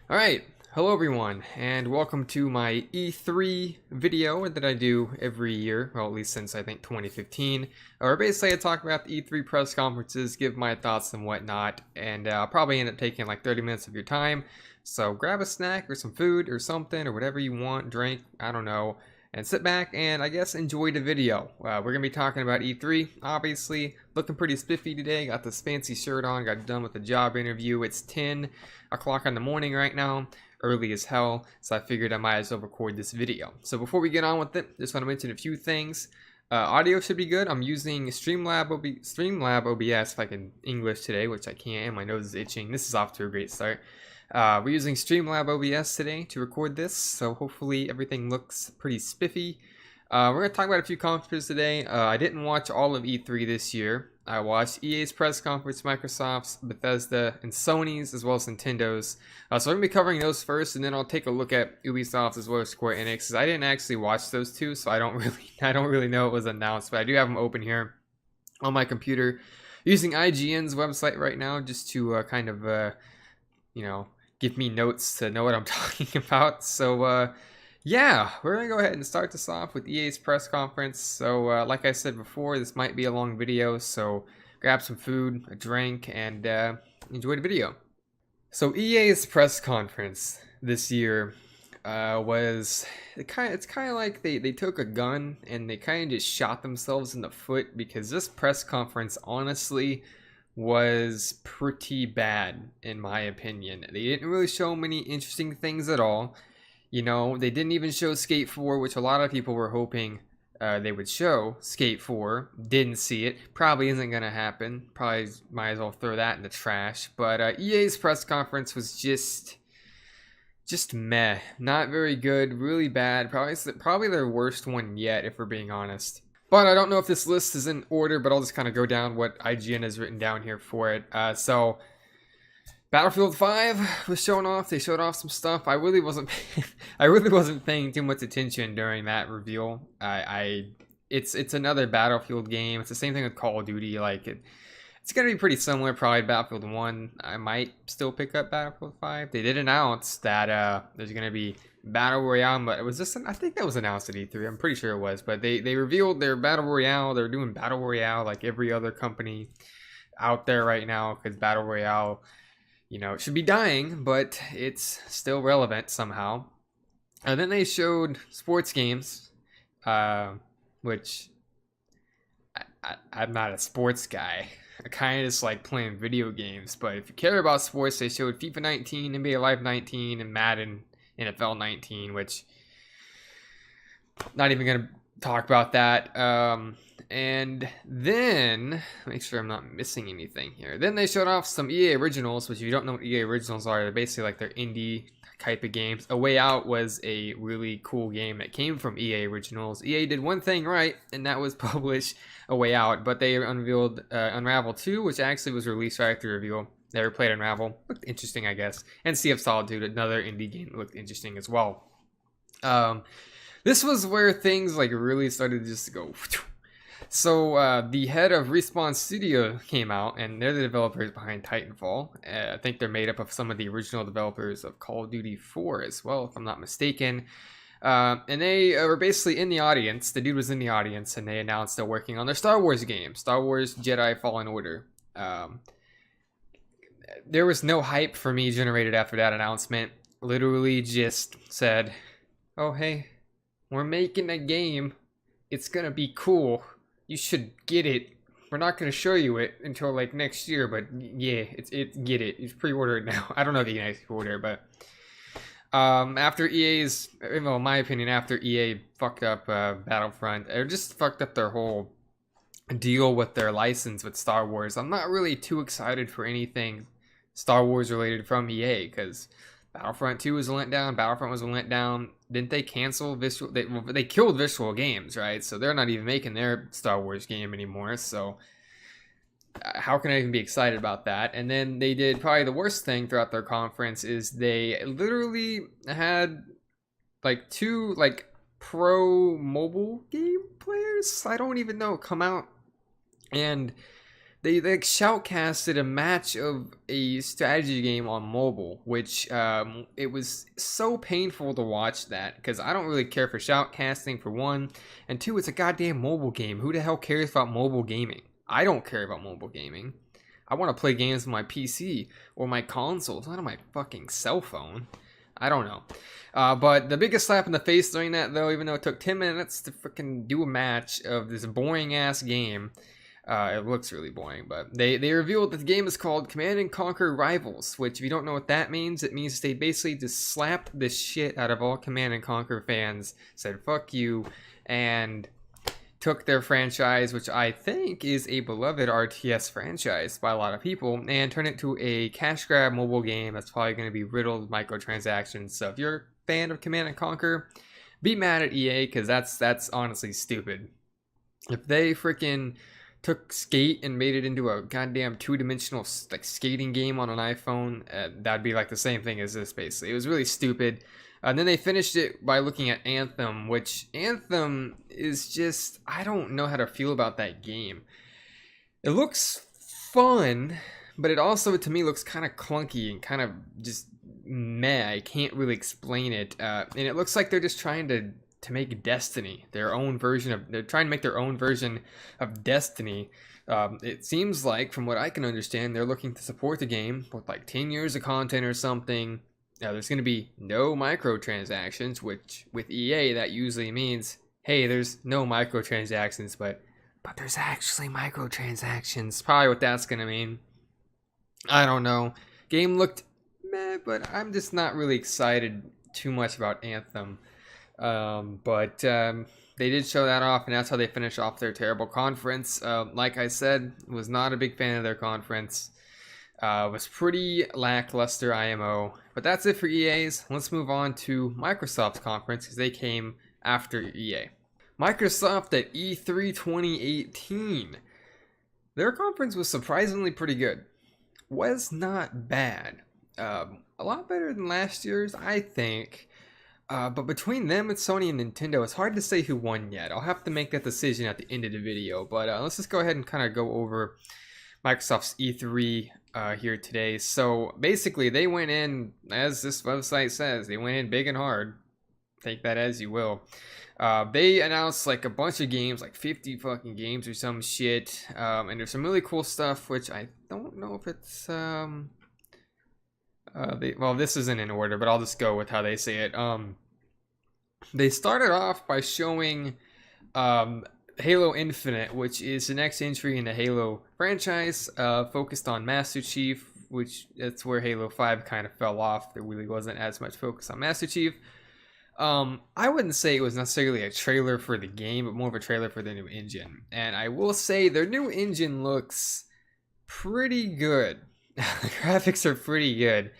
Alright, hello everyone, and welcome to my E3 video that I do every year, well at least since I think 2015, where basically I talk about the E3 press conferences, give my thoughts and whatnot, and I'll probably end up taking like 30 minutes of your time, so grab a snack or some food or something or whatever you want, drink, I don't know, and sit back and I guess enjoy the video. We're going to be talking about E3, obviously, looking pretty spiffy today, got this fancy shirt on, got done with the job interview, it's 10 o'clock in the morning right now, early as hell, so I figured I might as well record this video. So before we get on with it, just want to mention a few things. Audio should be good. I'm using Streamlab OBS if I can English today, which I can't, my nose is itching. This is off to a great start. We're using Streamlab OBS today to record this, so hopefully everything looks pretty spiffy. We're going to talk about a few conferences today. I didn't watch all of E3 this year. I watched EA's press conference, Microsoft's, Bethesda, and Sony's, as well as Nintendo's. So I'm going to be covering those first, and then I'll take a look at Ubisoft's as well as Square Enix's. I didn't actually watch those two, so I don't really know it was announced, but I do have them open here on my computer using IGN's website right now just to give me notes to know what I'm talking about. So, yeah, we're going to go ahead and start this off with EA's press conference. So, like I said before, this might be a long video, so grab some food, a drink, and enjoy the video. So, EA's press conference this year it's kind of like they took a gun and they kind of just shot themselves in the foot, because this press conference, honestly, was pretty bad in my opinion. They didn't really show many interesting things at all. You know, they didn't even show Skate 4, which a lot of people were hoping they would show Skate 4. Didn't see it. Probably isn't going to happen. Probably might as well throw that in the trash. But EA's press conference was just meh. Not very good. Really bad. Probably their worst one yet, if we're being honest. But I don't know if this list is in order, but I'll just kind of go down what IGN has written down here for it. So Battlefield 5 was shown off. They showed off some stuff. I really wasn't paying too much attention during that reveal. It's another Battlefield game. It's the same thing with Call of Duty. It's gonna be pretty similar. Probably Battlefield 1. I might still pick up Battlefield 5. They did announce that there's gonna be Battle Royale, but it was just I think that was announced at E3. I'm pretty sure it was. But they revealed their Battle Royale. They're doing Battle Royale like every other company out there right now, because Battle Royale, it should be dying, but it's still relevant somehow. And then they showed sports games, which I'm not a sports guy. I kind of just like playing video games, but if you care about sports, they showed FIFA 19, NBA Live 19, and Madden NFL 19, which not even going to talk about that. And then, make sure I'm not missing anything here. Then they showed off some EA Originals, which if you don't know what EA Originals are, they're basically like their indie type of games. A Way Out was a really cool game that came from EA Originals. EA did one thing right, and that was publish A Way Out, but they unveiled Unravel 2, which actually was released right after the reveal. Never played Unravel. Looked interesting, I guess. And Sea of Solitude, another indie game that looked interesting as well. This was where things really started just to go. So the head of Respawn Studio came out, and they're the developers behind Titanfall. I think they're made up of some of the original developers of Call of Duty 4 as well, if I'm not mistaken. And they were basically in the audience. The dude was in the audience, and they announced they're working on their Star Wars game, Star Wars Jedi Fallen Order. There was no hype for me generated after that announcement. Literally just said, oh, hey, we're making a game. It's gonna be cool. You should get it. We're not gonna show you it until next year, but yeah, get it. It's pre-order it now. I don't know if you can actually pre-order, but after EA's, well, in my opinion, after EA fucked up Battlefront, or just fucked up their whole deal with their license with Star Wars, I'm not really too excited for anything Star Wars related from EA, because Battlefront 2 was a letdown. Battlefront was a letdown. Didn't they cancel Visual? They killed Visual Games, right? So they're not even making their Star Wars game anymore. So how can I even be excited about that? And then they did probably the worst thing throughout their conference is they literally had two pro mobile game players, I don't even know, come out and They like shoutcasted a match of a strategy game on mobile, which it was so painful to watch that because I don't really care for shoutcasting for one, and two, it's a goddamn mobile game. Who the hell cares about mobile gaming? I don't care about mobile gaming. I want to play games on my PC or my console, not on my fucking cell phone. I don't know. But the biggest slap in the face during that, though, even though it took 10 minutes to freaking do a match of this boring ass game. It looks really boring, but they revealed that the game is called Command & Conquer Rivals, which if you don't know what that means, it means they basically just slapped the shit out of all Command & Conquer fans, said fuck you, and took their franchise, which I think is a beloved RTS franchise by a lot of people, and turned it to a cash grab mobile game that's probably going to be riddled with microtransactions. So if you're a fan of Command & Conquer, be mad at EA, because that's honestly stupid. If they freaking took Skate and made it into a goddamn two-dimensional like skating game on an iPhone, that'd be like the same thing as this. Basically, it was really stupid. And then they finished it by looking at Anthem, which Anthem is just, I don't know how to feel about that game. It looks fun, but it also to me looks kind of clunky and kind of just meh. I can't really explain it. And it looks like they're just trying to make Destiny their own version of, they're trying to make their own version of Destiny. It seems like, from what I can understand, they're looking to support the game with like 10 years of content or something. Now there's going to be no microtransactions, which with EA that usually means, hey, there's no microtransactions, but there's actually microtransactions. Probably what that's going to mean. I don't know. Game looked meh, but I'm just not really excited too much about Anthem. But they did show that off, and that's how they finished off their terrible conference. Like I said, was not a big fan of their conference. Was pretty lackluster IMO. But that's it for EA's. Let's move on to Microsoft's conference, because they came after EA. Microsoft at E3 2018. Their conference was surprisingly pretty good. Was not bad. A lot better than last year's, I think. But between them and Sony and Nintendo, it's hard to say who won yet. I'll have to make that decision at the end of the video. But let's just go ahead and kind of go over Microsoft's E3 here today. So basically, they went in, as this website says, they went in big and hard. Take that as you will. They announced like a bunch of games, like 50 fucking games or some shit. And there's some really cool stuff, which I don't know if it's... well, this isn't in order, but I'll just go with how they say it. They started off by showing Halo Infinite, which is the next entry in the Halo franchise, focused on Master Chief, which that's where Halo 5 kind of fell off. There really wasn't as much focus on Master Chief. I wouldn't say it was necessarily a trailer for the game, but more of a trailer for the new engine. And I will say their new engine looks pretty good. The graphics are pretty good.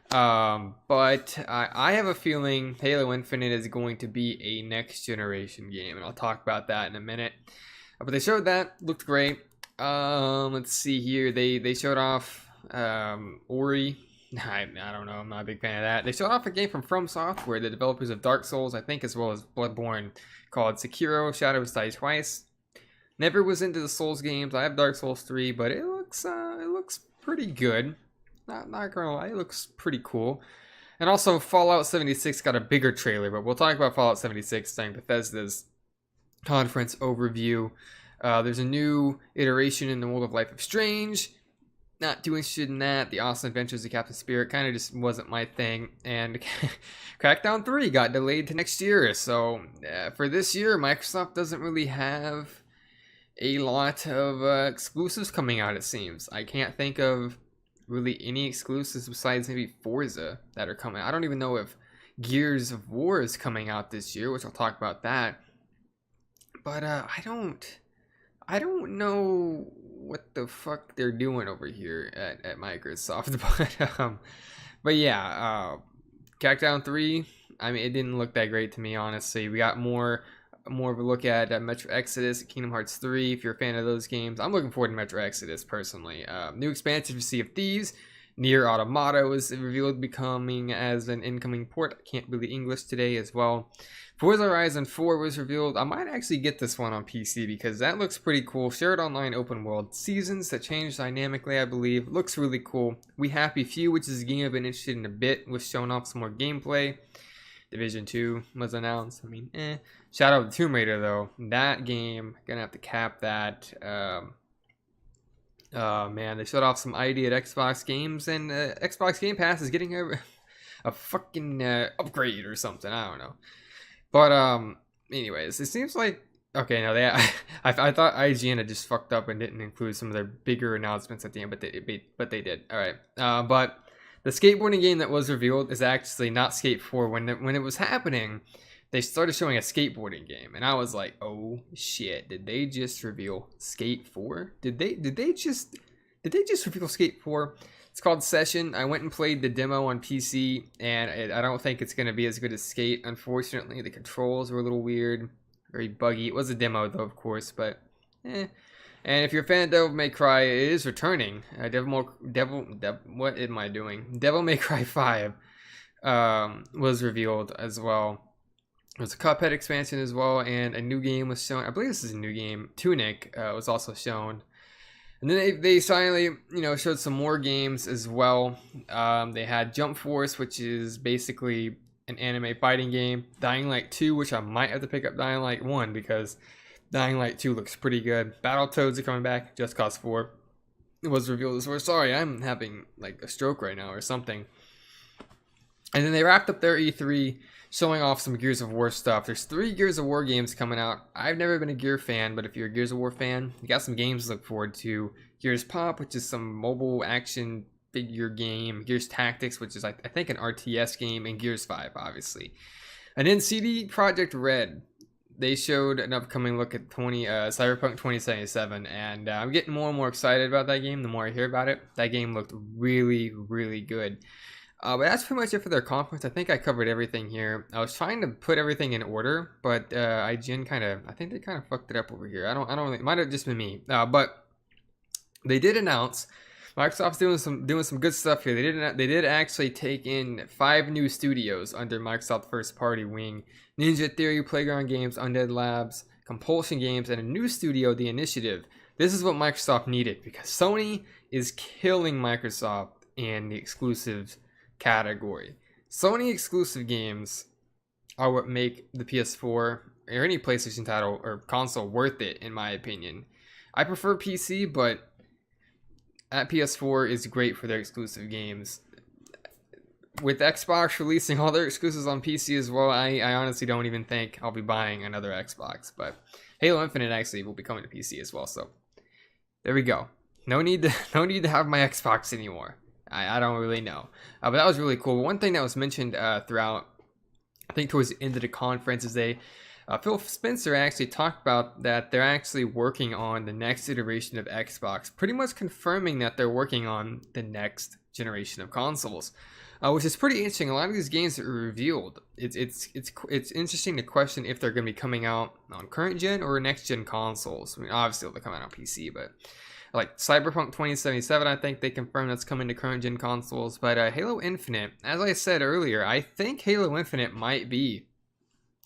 But I have a feeling Halo Infinite is going to be a next generation game, and I'll talk about that in a minute. But they showed that, looked great. Let's see here. They showed off Ori. I don't know, I'm not a big fan of that. They showed off a game from Software, the developers of Dark Souls, I think, as well as Bloodborne, called Sekiro: Shadows Die Twice. Never was into the Souls games. I have Dark Souls 3, but it looks pretty good. Not gonna lie, it looks pretty cool. And also, Fallout 76 got a bigger trailer, but we'll talk about Fallout 76 during Bethesda's conference overview. There's a new iteration in the world of Life is Strange. Not too interested in that. The Awesome Adventures of Captain Spirit kind of just wasn't my thing. And Crackdown 3 got delayed to next year. So for this year, Microsoft doesn't really have a lot of exclusives coming out, it seems. I can't think of really any exclusives besides maybe Forza that are coming. I don't even know if Gears of War is coming out this year, which I'll talk about that. But I don't know what the fuck they're doing over here at Microsoft. But yeah, Crackdown 3, I mean, it didn't look that great to me, honestly. We got more of a look at Metro Exodus, Kingdom Hearts 3, if you're a fan of those games. I'm looking forward to Metro Exodus, personally. New expansion for Sea of Thieves, Nier Automata was revealed becoming as an incoming port. I can't read English today as well. Forza Horizon 4 was revealed. I might actually get this one on PC because that looks pretty cool. Shared online open world seasons that change dynamically, I believe. Looks really cool. We Happy Few, which is a game I've been interested in a bit, was showing off some more gameplay. Division 2 was announced. I mean, Shadow of the Tomb Raider, though. That game, gonna have to cap that. Man, they showed off some ID at Xbox Games, and Xbox Game Pass is getting a fucking upgrade or something. I don't know. But anyways, it seems like okay. Now I thought IGN had just fucked up and didn't include some of their bigger announcements at the end, but they did. All right. But the skateboarding game that was revealed is actually not Skate 4. When it was happening, they started showing a skateboarding game, and I was like, oh shit! Did they just reveal Skate 4? Did they just reveal Skate 4? It's called Session. I went and played the demo on PC, and I don't think it's going to be as good as Skate, unfortunately. The controls were a little weird, very buggy. It was a demo, though, of course, but And if you're a fan of Devil May Cry, it is returning. What am I doing? Devil May Cry 5 was revealed as well. There's a Cuphead expansion as well, and a new game was shown. I believe this is a new game. Tunic was also shown. And then they finally, showed some more games as well. They had Jump Force, which is basically an anime fighting game. Dying Light 2, which I might have to pick up Dying Light 1 because Dying Light 2 looks pretty good. Battletoads are coming back. Just Cause 4 was revealed as well. Sorry, I'm having like a stroke right now or something. And then they wrapped up their E3 showing off some Gears of War stuff. There's 3 Gears of War games coming out. I've never been a Gear fan, but if you're a Gears of War fan, you got some games to look forward to. Gears Pop, which is some mobile action figure game. Gears Tactics, which is I think an RTS game, and Gears 5, obviously. And then CD Projekt Red, they showed an upcoming look at Cyberpunk 2077, and I'm getting more and more excited about that game the more I hear about it. That game looked really, really good. But that's pretty much it for their conference. I think I covered everything here. I was trying to put everything in order, but IGN I think they kind of fucked it up over here. I don't really, it might have just been me. But they did announce Microsoft's doing some good stuff here. They did actually take in 5 new studios under Microsoft first party wing: Ninja Theory, Playground Games, Undead Labs, Compulsion Games, and a new studio, The Initiative. This is what Microsoft needed because Sony is killing Microsoft in the exclusives category. Sony exclusive games are what make the PS4 or any PlayStation title or console worth it, in my opinion. I prefer PC, but at PS4 is great for their exclusive games. With Xbox releasing all their exclusives on PC as well, I honestly don't even think I'll be buying another Xbox. But Halo Infinite actually will be coming to PC as well, so there we go. No need to have my Xbox anymore. I don't really know. But that was really cool. One thing that was mentioned throughout, I think towards the end of the conference, is Phil Spencer actually talked about that they're actually working on the next iteration of Xbox, pretty much confirming that they're working on the next generation of consoles, which is pretty interesting. A lot of these games that were revealed, it's interesting to question if they're going to be coming out on current gen or next gen consoles. I mean, obviously they'll come out on PC, but like Cyberpunk 2077, I think they confirmed that's coming to current gen consoles. But Halo Infinite, as I said earlier, I think Halo Infinite might be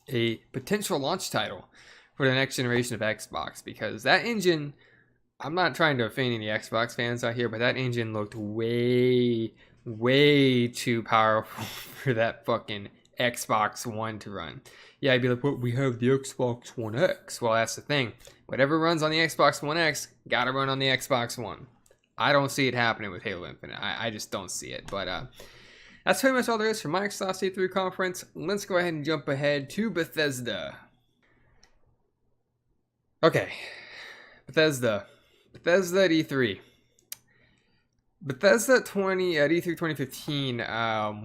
a potential launch title for the next generation of Xbox, because that engine, I'm not trying to offend any Xbox fans out here, but that engine looked way too powerful for that fucking Xbox One to run. Yeah, I'd be like, but we have the Xbox One X. Well, that's the thing. Whatever runs on the Xbox One X, gotta run on the Xbox One. I don't see it happening with Halo Infinite. I just don't see it. But that's pretty much all there is for Microsoft's E3 conference. Let's go ahead and jump ahead to Bethesda. Okay, Bethesda at E3. Bethesda at E3 2015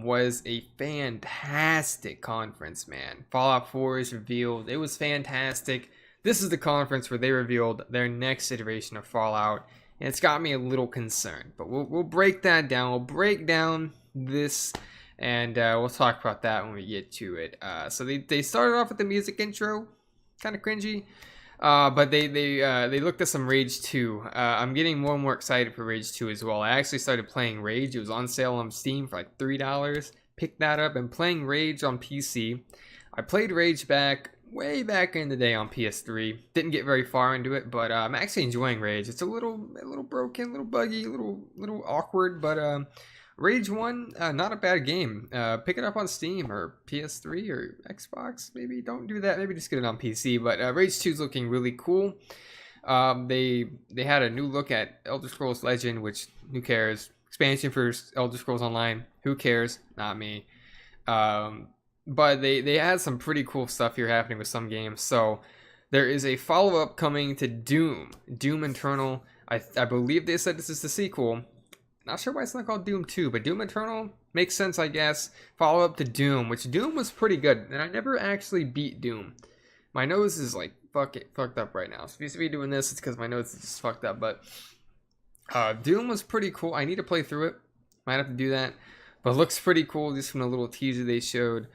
was a fantastic conference, man. Fallout 4 is revealed. It was fantastic. This is the conference where they revealed their next iteration of Fallout, and it's got me a little concerned. But we'll break that down. We'll break down this, and we'll talk about that when we get to it. So they started off with the music intro, kind of cringy. But they looked at some Rage 2. I'm getting more and more excited for Rage 2 as well. I actually started playing Rage. It was on sale on Steam for like $3. Picked that up and playing Rage on PC. I played Rage way back in the day on PS3. Didn't get very far into it, but I'm actually enjoying Rage. It's a little broken, a little buggy, a little awkward, but Rage 1, not a bad game. Pick it up on Steam or PS3 or Xbox. Maybe don't do that. Maybe just get it on PC. But Rage 2 is looking really cool. They had a new look at Elder Scrolls Legend, which who cares? Expansion for Elder Scrolls Online. Who cares? Not me. But they had some pretty cool stuff here happening with some games. So there is a follow-up coming to Doom Eternal. I believe they said this is the sequel. Not sure why it's not called Doom 2, but Doom Eternal makes sense, I guess. Follow up to Doom, which Doom was pretty good, and I never actually beat Doom. My nose is like fucked up right now. So if you see me doing this, it's because my nose is just fucked up. But Doom was pretty cool. I need to play through it. Might have to do that. But it looks pretty cool just from the little teaser they showed.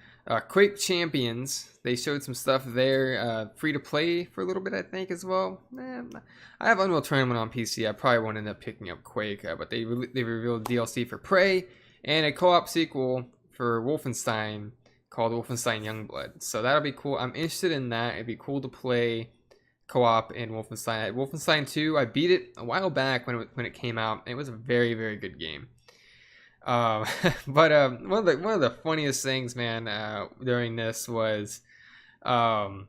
Quake Champions, they showed some stuff there, free to play for a little bit, I think, as well. I have Unreal Tournament on PC. I probably won't end up picking up Quake, but they revealed DLC for Prey and a co-op sequel for Wolfenstein called Wolfenstein Youngblood. So that'll be cool. I'm interested in that. It'd be cool to play co-op in Wolfenstein. Wolfenstein 2, I beat it a while back when it came out. It was a very, very good game. But one of the funniest things, man, during this was Todd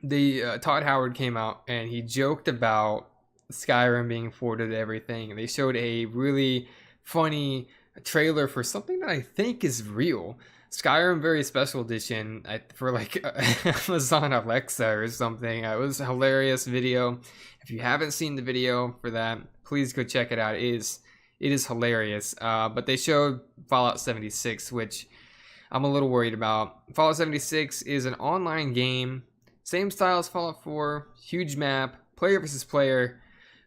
Howard came out and he joked about Skyrim being ported to everything. They showed a really funny trailer for something that I think is real. Skyrim Very Special Edition for like Amazon Alexa or something. It was a hilarious video. If you haven't seen the video for that, please go check it out. It is hilarious. But they showed Fallout 76, which I'm a little worried about. Fallout 76 is an online game. Same style as Fallout 4. Huge map. Player versus player.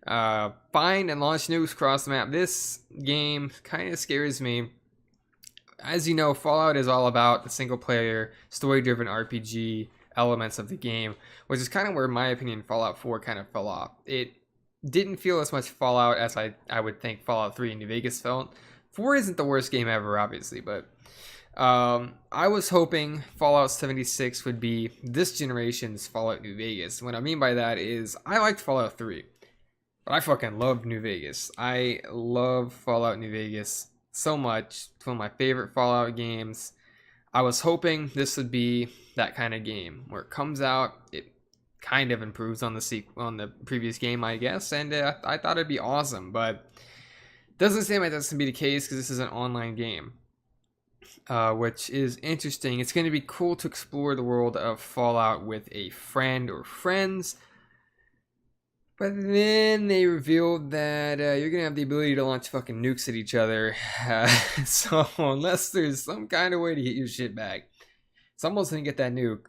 Find and launch nukes across the map. This game kind of scares me. As you know, Fallout is all about the single player, story-driven RPG elements of the game, which is kind of where, in my opinion, Fallout 4 kind of fell off. It didn't feel as much Fallout as I would think Fallout 3 and New Vegas felt. 4 isn't the worst game ever, obviously, but I was hoping Fallout 76 would be this generation's Fallout New Vegas. What I mean by that is I liked Fallout 3, but I fucking loved New Vegas. I love Fallout New Vegas so much. It's one of my favorite Fallout games. I was hoping this would be that kind of game where it comes out, it kind of improves on the previous game, I guess, and I thought it'd be awesome, but it doesn't seem like that's gonna be the case because this is an online game, which is interesting. It's going to be cool to explore the world of Fallout with a friend or friends. But then they revealed that you're going to have the ability to launch fucking nukes at each other. So unless there's some kind of way to get your shit back, someone's going to get that nuke.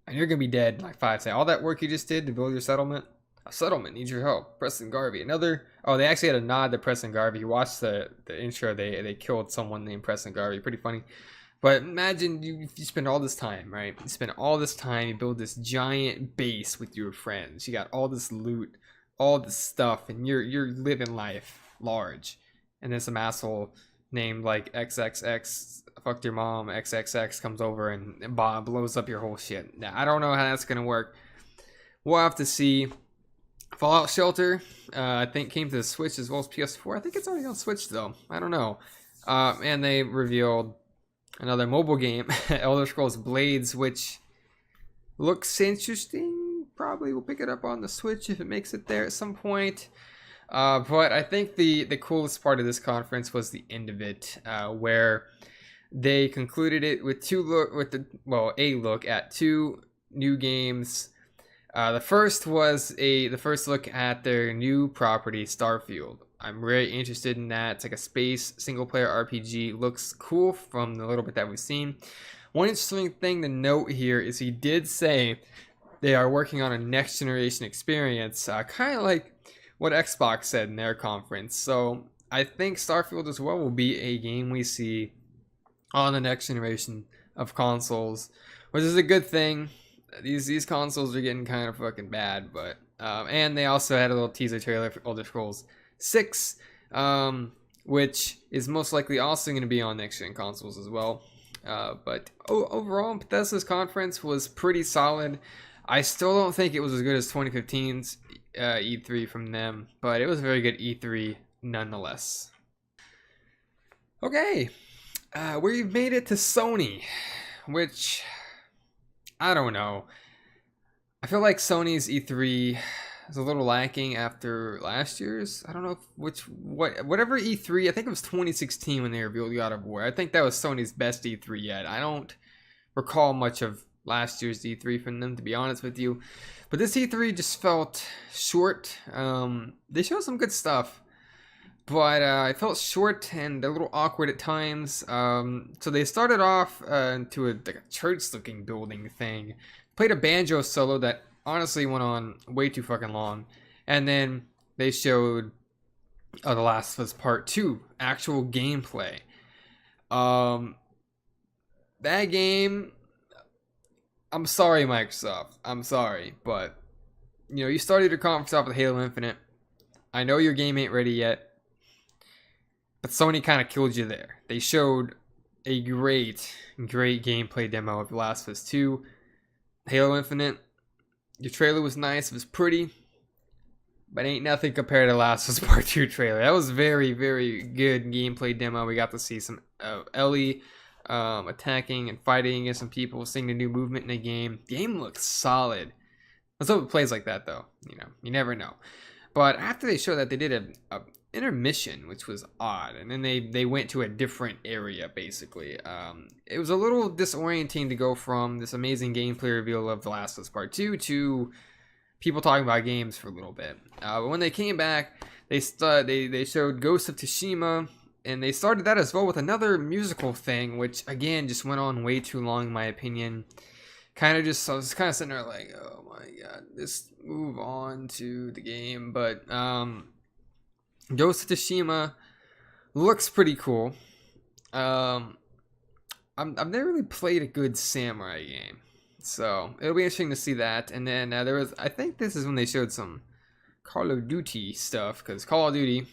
And you're going to be dead in like 5 seconds. All that work you just did to build your settlement? A settlement needs your help. Preston Garvey. Oh, they actually had a nod to Preston Garvey. You watched the intro. They killed someone named Preston Garvey. Pretty funny. But imagine you spend all this time, right? You spend all this time. You build this giant base with your friends. You got all this loot, all this stuff, and you're living life large. And then some asshole named like XXX fucked your mom. XXX comes over and blows up your whole shit. Now I don't know how that's gonna work. We'll have to see. Fallout Shelter, I think came to the Switch as well as PS4. I think it's already on Switch though. I don't know. And they revealed another mobile game, Elder Scrolls Blades, which looks interesting. Probably will pick it up on the Switch if it makes it there at some point. But I think the coolest part of this conference was the end of it, where they concluded it with a look at 2 new games. The first was the first look at their new property, Starfield. I'm very interested in that. It's like a space single-player RPG. Looks cool from the little bit that we've seen. One interesting thing to note here is he did say they are working on a next-generation experience, kind of like what Xbox said in their conference. So I think Starfield as well will be a game we see on the next generation of consoles, which is a good thing. these consoles are getting kind of fucking bad. But and they also had a little teaser trailer for Elder Scrolls 6, which is most likely also going to be on next gen consoles as well. But overall, Bethesda's conference was pretty solid. I still don't think it was as good as 2015's E3 from them, but it was a very good E3 nonetheless. Okay, we've made it to Sony, which I don't know. I feel like Sony's E3 is a little lacking after last year's. I don't know whatever E3. I think it was 2016 when they revealed God of War. I think that was Sony's best E3 yet. I don't recall much of last year's E3 from them, to be honest with you. But this E3 just felt short. They showed some good stuff, but it felt short and a little awkward at times. So they started off into like a church-looking building thing. Played a banjo solo that honestly went on way too fucking long. And then they showed The Last of Us Part 2, actual gameplay. That game... I'm sorry, Microsoft. I'm sorry, but you started your conference off with Halo Infinite. I know your game ain't ready yet, but Sony kind of killed you there. They showed a great gameplay demo of The Last of Us 2. Halo Infinite, your trailer was nice. It was pretty, but ain't nothing compared to The Last of Us Part 2 trailer. That was very, very good gameplay demo. We got to see some Ellie attacking and fighting against some people, seeing the new movement in the game. Game looks solid. Let's hope it plays like that, though. You never know. But after they showed that, they did a intermission, which was odd, and then they went to a different area. Basically, it was a little disorienting to go from this amazing gameplay reveal of The Last of Us Part 2 to people talking about games for a little bit. But when they came back, they showed Ghost of Tsushima. And they started that as well with another musical thing, which again just went on way too long, in my opinion. I was kind of sitting there like, oh my god, just move on to the game. But Ghost of Tsushima looks pretty cool. I've never really played a good samurai game, so it'll be interesting to see that. And then I think this is when they showed some Call of Duty stuff, because Call of Duty,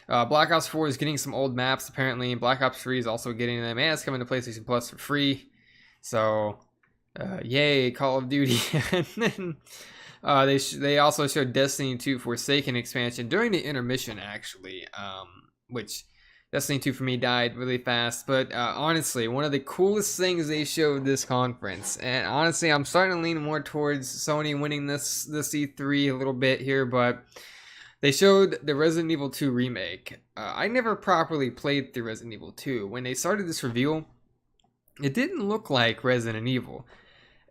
Black Ops 4 is getting some old maps apparently, and Black Ops 3 is also getting them, and it's coming to PlayStation Plus for free. So, yay, Call of Duty. And then they also showed Destiny 2 Forsaken expansion during the intermission, actually, which Destiny 2 for me died really fast. But honestly, one of the coolest things they showed this conference, and honestly, I'm starting to lean more towards Sony winning this E3 a little bit here, but they showed the Resident Evil 2 remake. I never properly played through Resident Evil 2. When they started this reveal, it didn't look like Resident Evil.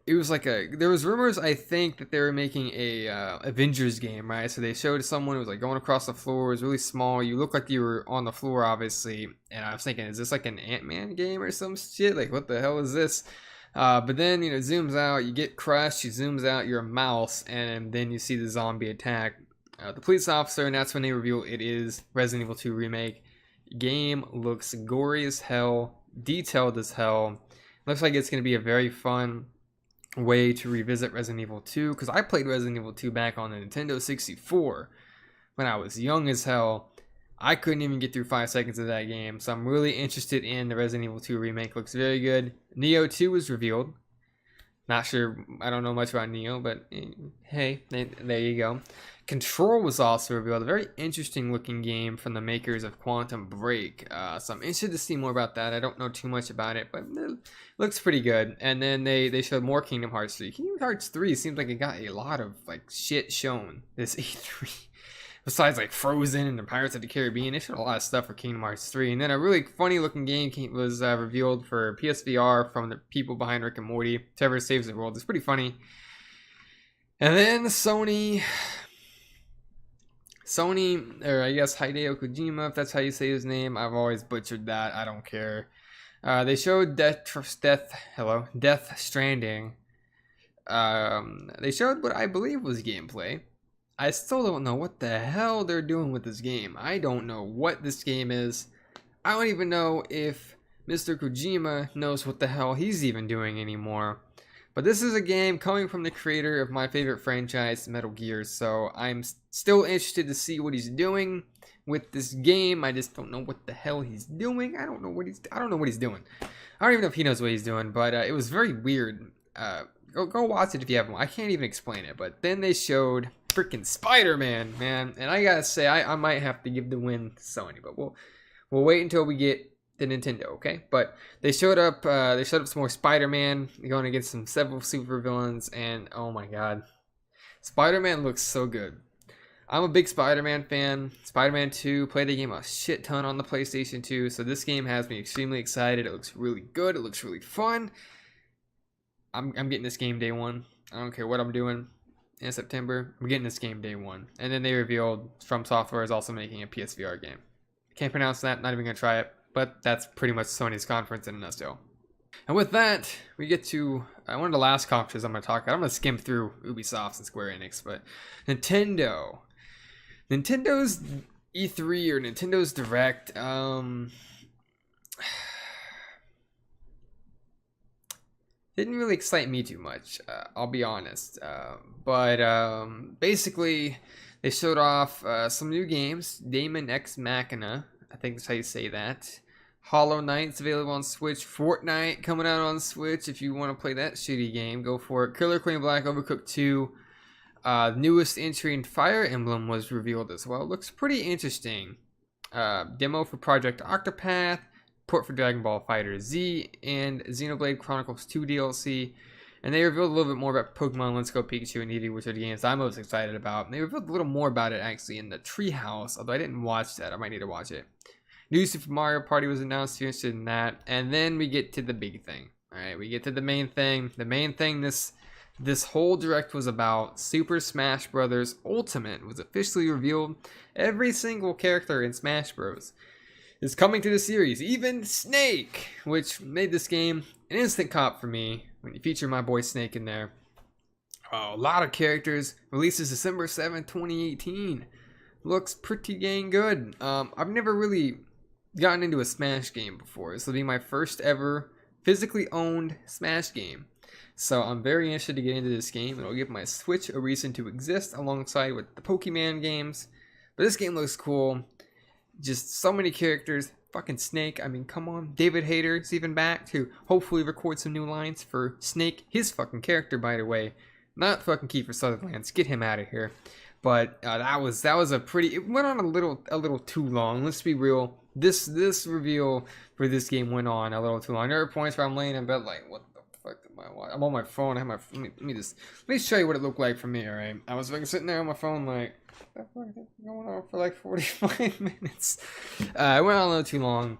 It was like there was rumors, I think, that they were making a Avengers game, right? So they showed someone who was like going across the floor. It was really small. You look like you were on the floor, obviously. And I was thinking, is this like an Ant-Man game or some shit? Like, what the hell is this? But then, it zooms out. You get crushed. She zooms out. You're a mouse. And then you see the zombie attack the police officer. And that's when they reveal it is Resident Evil 2 Remake. Game looks gory as hell. Detailed as hell. Looks like it's going to be a very fun way to revisit Resident Evil 2, because I played Resident Evil 2 back on the Nintendo 64 when I was young as hell. I couldn't even get through 5 seconds of that game, so I'm really interested in the Resident Evil 2 remake. Looks very good. Neo 2 was revealed. Not sure, I don't know much about Neo, but hey, there you go. Control was also revealed, a very interesting looking game from the makers of Quantum Break. So I'm interested to see more about that. I don't know too much about it, but it looks pretty good. And then they showed more Kingdom Hearts 3. Kingdom Hearts 3 seems like it got a lot of shit shown this E3. Besides Frozen and the Pirates of the Caribbean, they showed a lot of stuff for Kingdom Hearts 3. And then a really funny looking game was revealed for PSVR from the people behind Rick and Morty. Trevor Saves the World. It's pretty funny. And then Sony, or I guess Hideo Kojima, if that's how you say his name. I've always butchered that. I don't care. They showed Death Stranding. They showed what I believe was gameplay. I still don't know what the hell they're doing with this game. I don't know what this game is. I don't even know if Mr. Kojima knows what the hell he's even doing anymore. But this is a game coming from the creator of my favorite franchise, Metal Gear, so I'm still interested to see what he's doing with this game. I just don't know what the hell he's doing. I don't know what he's doing. I don't even know if he knows what he's doing, but it was very weird. Go watch it if you haven't. I can't even explain it, but then they showed freaking Spider-Man, man, and I gotta say, I might have to give the win to Sony, but we'll wait until we get the Nintendo, okay? But they showed up some more Spider-Man going against several super villains, and oh my god, Spider-Man looks so good. I'm a big Spider-Man fan. Spider-Man 2, played the game a shit ton on the PlayStation 2, so this game has me extremely excited. It looks really good. It looks really fun. I'm getting this game day one. I don't care what I'm doing in September. I'm getting this game day one. And then they revealed From Software is also making a PSVR game. Can't pronounce that. Not even gonna try it. But that's pretty much Sony's conference in a nutshell. And with that, we get to one of the last conferences I'm going to talk about. I'm going to skim through Ubisoft and Square Enix, but Nintendo. Nintendo's E3 or Nintendo's Direct, didn't really excite me too much, I'll be honest. But basically, they showed off some new games. Daemon X Machina, I think that's how you say that. Hollow Knight's available on Switch. Fortnite coming out on Switch. If you want to play that shitty game, go for it. Killer Queen Black, Overcooked 2. Newest entry in Fire Emblem was revealed as well. Looks pretty interesting. Demo for Project Octopath. Port for Dragon Ball Fighter Z. And Xenoblade Chronicles 2 DLC. And they revealed a little bit more about Pokemon Let's Go Pikachu and Eevee, which are the games I'm most excited about. And they revealed a little more about it actually in the Treehouse, although I didn't watch that. I might need to watch it. New Super Mario Party was announced, if you're interested in that. And then we get to the big thing. Alright, we get to the main thing. The main thing this whole Direct was about. Super Smash Bros. Ultimate was officially revealed. Every single character in Smash Bros. Is coming to the series. Even Snake, which made this game an instant cop for me when you feature my boy Snake in there. A lot of characters. Releases December 7th, 2018. Looks pretty dang good. I've never really gotten into a Smash game before. This will be my first ever physically owned Smash game. So I'm very interested to get into this game. It'll give my Switch a reason to exist alongside with the Pokemon games. But this game looks cool. Just so many characters. Fucking Snake. I mean, come on. David Hayter's even back to hopefully record some new lines for Snake. His fucking character, by the way. Not fucking Kiefer Sutherland's. Get him out of here. But that was a pretty. It went on a little too long. Let's be real. This reveal for this game went on a little too long. There are points where I'm laying in bed like, what the fuck am I watching? I'm on my phone. I have my. Let me show you what it looked like for me. All right. I was fucking sitting there on my phone like, what the fuck is going on for like 45 minutes. It went on a little too long.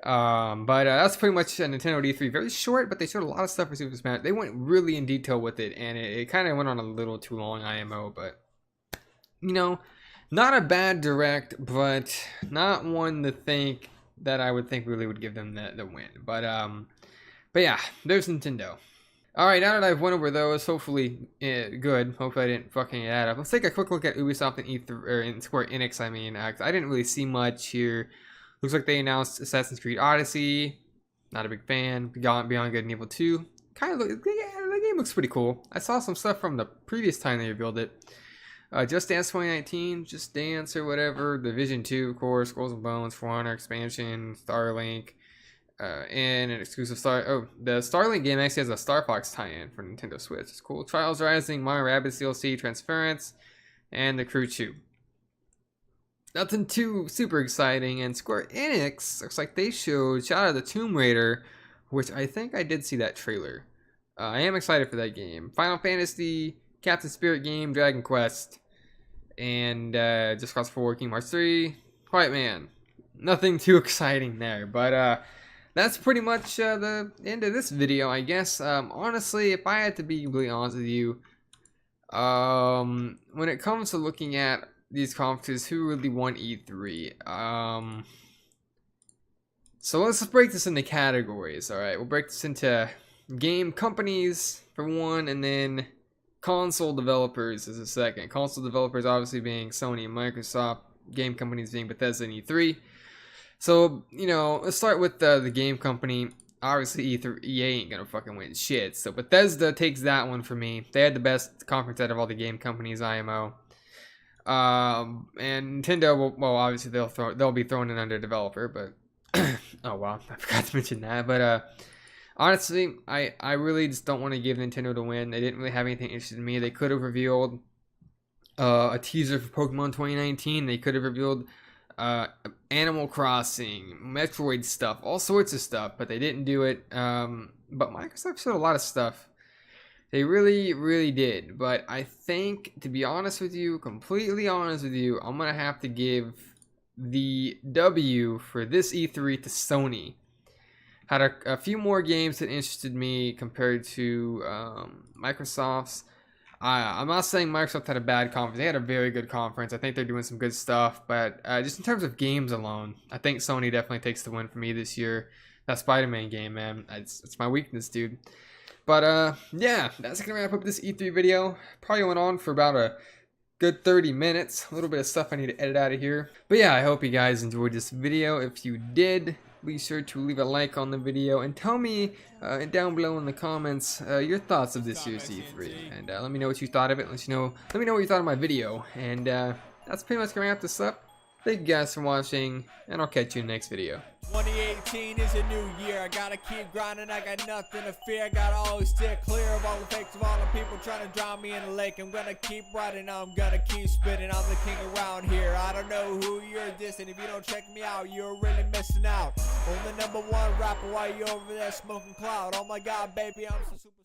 But that's pretty much Nintendo D3. Very short, but they showed a lot of stuff for Super Smash. They went really in detail with it, and it kind of went on a little too long, IMO, but. You know, not a bad Direct, but not one to think that I would think really would give them the win. But yeah, there's Nintendo. All right, now that I've went over those, hopefully good. Hopefully I didn't fucking add up. Let's take a quick look at Ubisoft and E3 or in Square Enix. I mean, I didn't really see much here. Looks like they announced Assassin's Creed Odyssey. Not a big fan. Beyond Good and Evil 2. Kind of, yeah, the game looks pretty cool. I saw some stuff from the previous time they revealed it. Just Dance 2019, Just Dance or whatever, Division 2, of course, Skulls and Bones, For Honor expansion, Starlink, and an exclusive the Starlink game actually has a Star Fox tie-in for Nintendo Switch. It's cool. Trials Rising, Mario Rabbids DLC, Transference, and The Crew 2. Nothing too super exciting, and Square Enix, looks like they showed Shadow of the Tomb Raider, which I think I did see that trailer. I am excited for that game. Final Fantasy, Captain Spirit game, Dragon Quest, and Just Cause 4, Kingdom Hearts 3, Quiet Man. Nothing too exciting there, but that's pretty much the end of this video, I guess. Honestly, if I had to be really honest with you, when it comes to looking at these conferences, who really won E3? So let's break this into categories, alright? We'll break this into game companies for one, and then console developers is a second. Console developers obviously being Sony and Microsoft, game companies being Bethesda and E3. So, you know, let's start with the game company. obviously EA ain't gonna fucking win shit. So Bethesda takes that one for me. They had the best conference out of all the game companies, IMO. And Nintendo, well, obviously they'll be throwing it under developer, but oh wow, I forgot to mention that. But honestly, I really just don't want to give Nintendo to win. They didn't really have anything interesting in me. They could have revealed a teaser for Pokemon 2019. They could have revealed Animal Crossing, Metroid stuff, all sorts of stuff, but they didn't do it. But Microsoft showed a lot of stuff. They really, really did. But I think, to be honest with you, completely honest with you, I'm going to have to give the W for this E3 to Sony. Had a few more games that interested me compared to Microsoft's. I'm not saying Microsoft had a bad conference. They had a very good conference. I think they're doing some good stuff. But just in terms of games alone, I think Sony definitely takes the win for me this year. That Spider-Man game, man. It's my weakness, dude. But yeah, that's going to wrap up this E3 video. Probably went on for about a good 30 minutes. A little bit of stuff I need to edit out of here. But yeah, I hope you guys enjoyed this video. If you did, be sure to leave a like on the video and tell me down below in the comments your thoughts of this year's E3, and let me know what you thought of it. Let me know what you thought of my video, and that's pretty much gonna wrap this up. Thank you guys for watching, and I'll catch you in the next video. 2018 is a new year. I gotta keep grinding. I got nothing to fear. Gotta always steer clear of all the fakes, of all the people trying to drown me in the lake. I'm gonna keep riding. I'm gonna keep spitting. I'm the king around here. I don't know who you're dissing. If you don't check me out, you're really missing out. I'm the #1 rapper while you over there smoking cloud. Oh my god, baby, I'm so super.